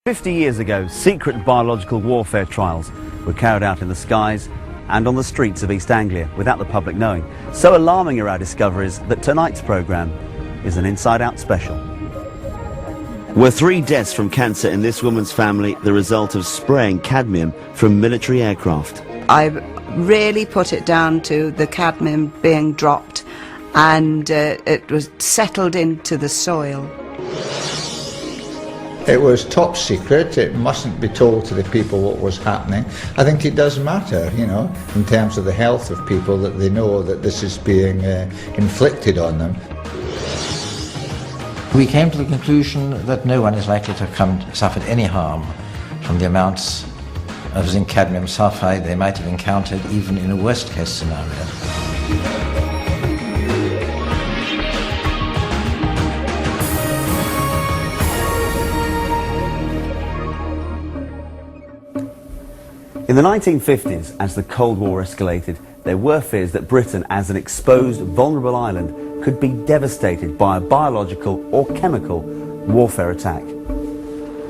50 years ago, secret biological warfare trials were carried out in the skies and on the streets of East Anglia without the public knowing. So alarming are our discoveries that tonight's programme is an Inside Out special. Were 3 deaths from cancer in this woman's family the result of spraying cadmium from military aircraft? I really put it down to the cadmium being dropped and it was settled into the soil. It was top secret. It mustn't be told to the people what was happening. I think it does matter, you know, in terms of the health of people, that they know that this is being inflicted on them. We came to the conclusion that no one is likely to have suffered any harm from the amounts of zinc cadmium sulphide they might have encountered even in a worst case scenario. In the 1950s, as the Cold War escalated, there were fears that Britain, as an exposed, vulnerable island, could be devastated by a biological or chemical warfare attack.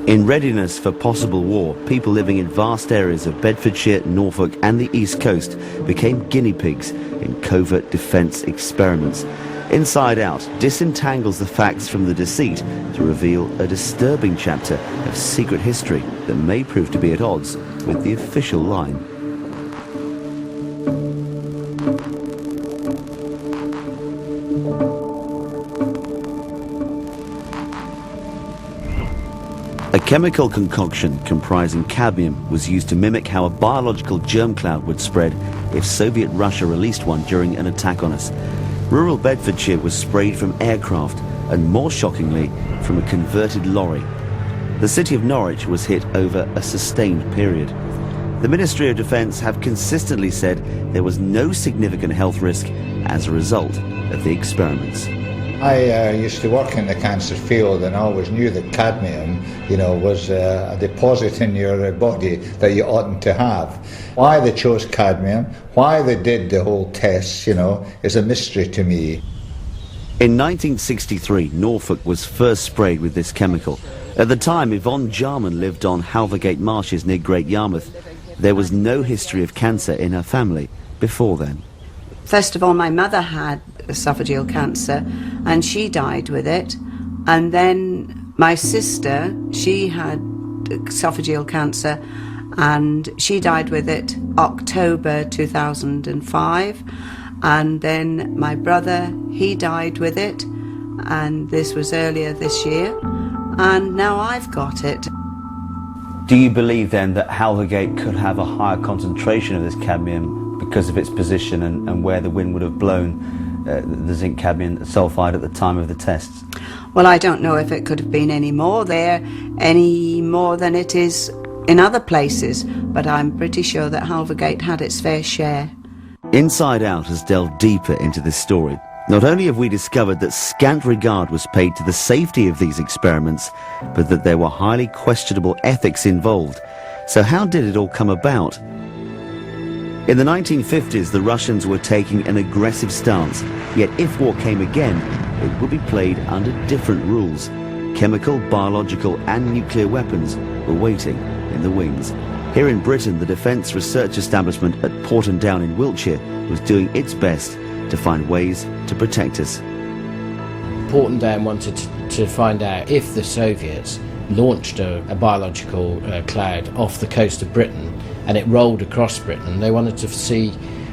In readiness for possible war, people living in vast areas of Bedfordshire, Norfolk and the East Coast became guinea pigs in covert defence experiments. Inside Out disentangles the facts from the deceit to reveal a disturbing chapter of secret history that may prove to be at odds with the official line. A chemical concoction comprising cadmium was used to mimic how a biological germ cloud would spread if Soviet Russia released one during an attack on us. Rural Bedfordshire was sprayed from aircraft and, more shockingly, from a converted lorry. The city of Norwich was hit over a sustained period. The Ministry of Defence have consistently said there was no significant health risk as a result of the experiments. I used to work in the cancer field, and I always knew that cadmium, you know, was a deposit in your body that you oughtn't to have. Why they chose cadmium, why they did the whole test, you know, is a mystery to me. In 1963, Norfolk was first sprayed with this chemical. At the time, Yvonne Jarman lived on Halvergate Marshes near Great Yarmouth. There was no history of cancer in her family before then. First of all, my mother had esophageal cancer and she died with it, and then my sister, she had esophageal cancer and she died with it October 2005, and then my brother, he died with it, and this was earlier this year, and now I've got it. Do you believe then that Halvergate could have a higher concentration of this cadmium because of its position and where the wind would have blown the zinc cadmium sulphide at the time of the tests? Well, I don't know if it could have been any more there, any more than it is in other places, but I'm pretty sure that Halvergate had its fair share. Inside Out has delved deeper into this story. Not only have we discovered that scant regard was paid to the safety of these experiments, but that there were highly questionable ethics involved. So how did it all come about? In the 1950s, the Russians were taking an aggressive stance, yet if war came again, it would be played under different rules. Chemical, biological and nuclear weapons were waiting in the wings. Here in Britain, the Defence Research Establishment at Porton Down in Wiltshire was doing its best to find ways to protect us. Porton Down wanted to find out if the Soviets launched a biological cloud off the coast of Britain and it rolled across Britain. They wanted to see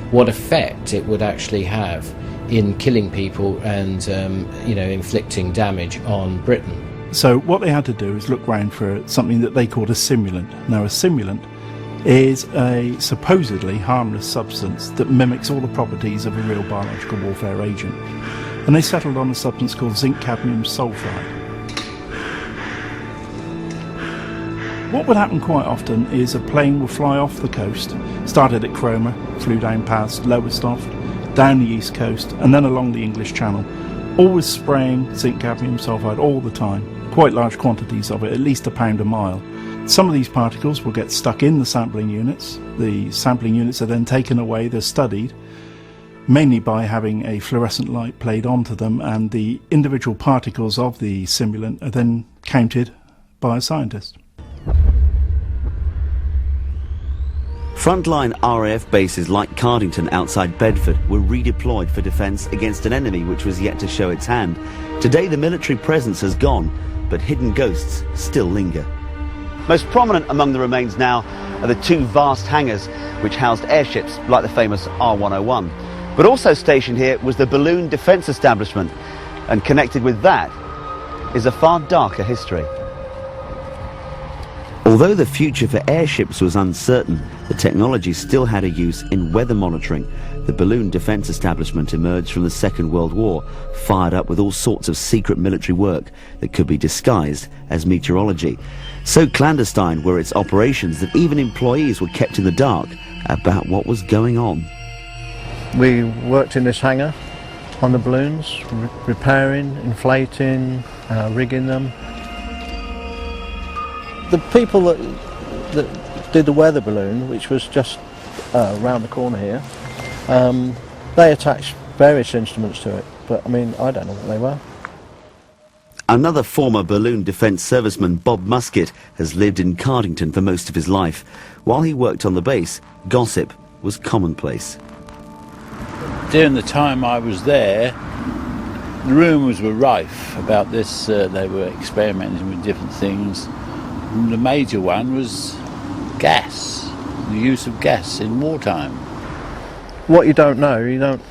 what effect it would actually have in killing people and inflicting damage on Britain. So what they had to do is look round for something that they called a simulant. Now, a simulant is a supposedly harmless substance that mimics all the properties of a real biological warfare agent. And they settled on a substance called zinc cadmium sulphide. What would happen quite often is a plane will fly off the coast, started at Cromer, flew down past Lowestoft, down the east coast and then along the English Channel, always spraying zinc cadmium sulphide all the time, quite large quantities of it, at least £1 a mile. Some of these particles will get stuck in the sampling units. The sampling units are then taken away, they're studied, mainly by having a fluorescent light played onto them, and the individual particles of the simulant are then counted by a scientist. Frontline RAF bases like Cardington outside Bedford were redeployed for defence against an enemy which was yet to show its hand. Today the military presence has gone, but hidden ghosts still linger. Most prominent among the remains now are the two vast hangars which housed airships like the famous R101. But also stationed here was the balloon defence establishment, and connected with that is a far darker history. Although the future for airships was uncertain, the technology still had a use in weather monitoring. The balloon defence establishment emerged from the Second World War, fired up with all sorts of secret military work that could be disguised as meteorology. So clandestine were its operations that even employees were kept in the dark about what was going on. We worked in this hangar on the balloons, repairing, inflating, rigging them. The people that did the weather balloon, which was just around the corner here, they attached various instruments to it, but I mean, I don't know what they were. Another former balloon defence serviceman, Bob Musket, has lived in Cardington for most of his life. While he worked on the base, gossip was commonplace. During the time I was there, the rumours were rife about this. They were experimenting with different things. And the major one was gas, the use of gas in wartime. What you don't know, you don't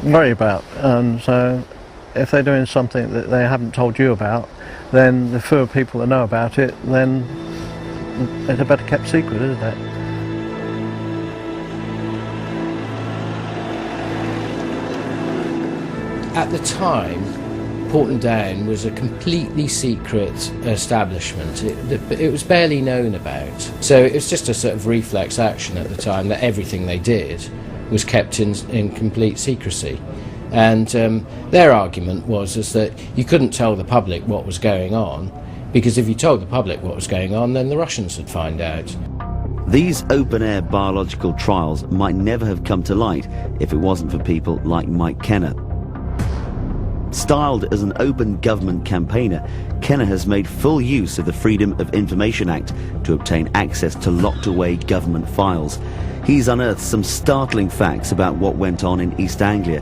worry about, and so if they're doing something that they haven't told you about, then the fewer people that know about it, then it's a better kept secret, isn't it? At the time, Porton Down was a completely secret establishment. It was barely known about. So it was just a sort of reflex action at the time that everything they did was kept in complete secrecy. And their argument was that you couldn't tell the public what was going on, because if you told the public what was going on, then the Russians would find out. These open-air biological trials might never have come to light if it wasn't for people like Mike Kenner. Styled as an open government campaigner, Kenner has made full use of the Freedom of Information Act to obtain access to locked-away government files. He's unearthed some startling facts about what went on in East Anglia.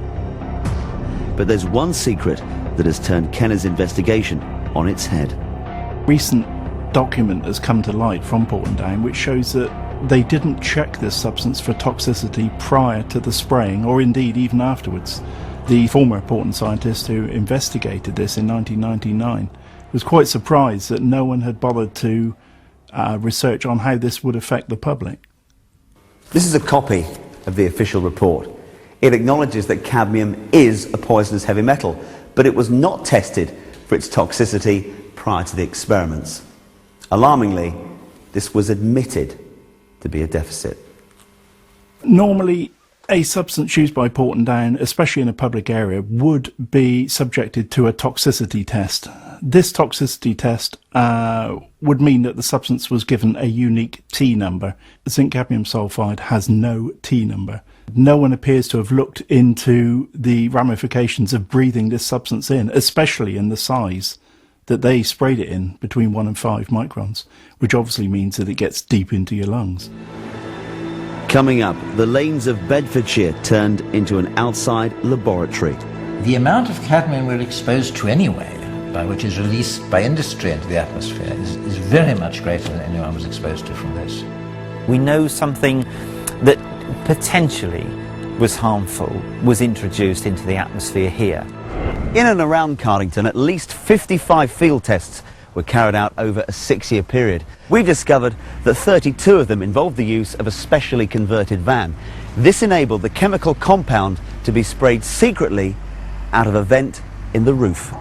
But there's one secret that has turned Kenner's investigation on its head. Recent document has come to light from Porton Down which shows that they didn't check this substance for toxicity prior to the spraying, or indeed even afterwards. The former Porton scientist who investigated this in 1999 was quite surprised that no one had bothered to research on how this would affect the public. This is a copy of the official report. It acknowledges that cadmium is a poisonous heavy metal, but it was not tested for its toxicity prior to the experiments. Alarmingly, this was admitted to be a deficit. Normally, a substance used by Porton Down, especially in a public area, would be subjected to a toxicity test. This toxicity test would mean that the substance was given a unique T number. Zinc cadmium sulphide has no T number. No one appears to have looked into the ramifications of breathing this substance in, especially in the size that they sprayed it in, between 1 and 5 microns, which obviously means that it gets deep into your lungs. Coming up, the lanes of Bedfordshire turned into an outside laboratory. The amount of cadmium we're exposed to anyway, by which is released by industry into the atmosphere, is very much greater than anyone was exposed to from this. We know something that potentially was harmful was introduced into the atmosphere here. In and around Cardington, at least 55 field tests were carried out over a 6-year period. We've discovered that 32 of them involved the use of a specially converted van. This enabled the chemical compound to be sprayed secretly out of a vent in the roof.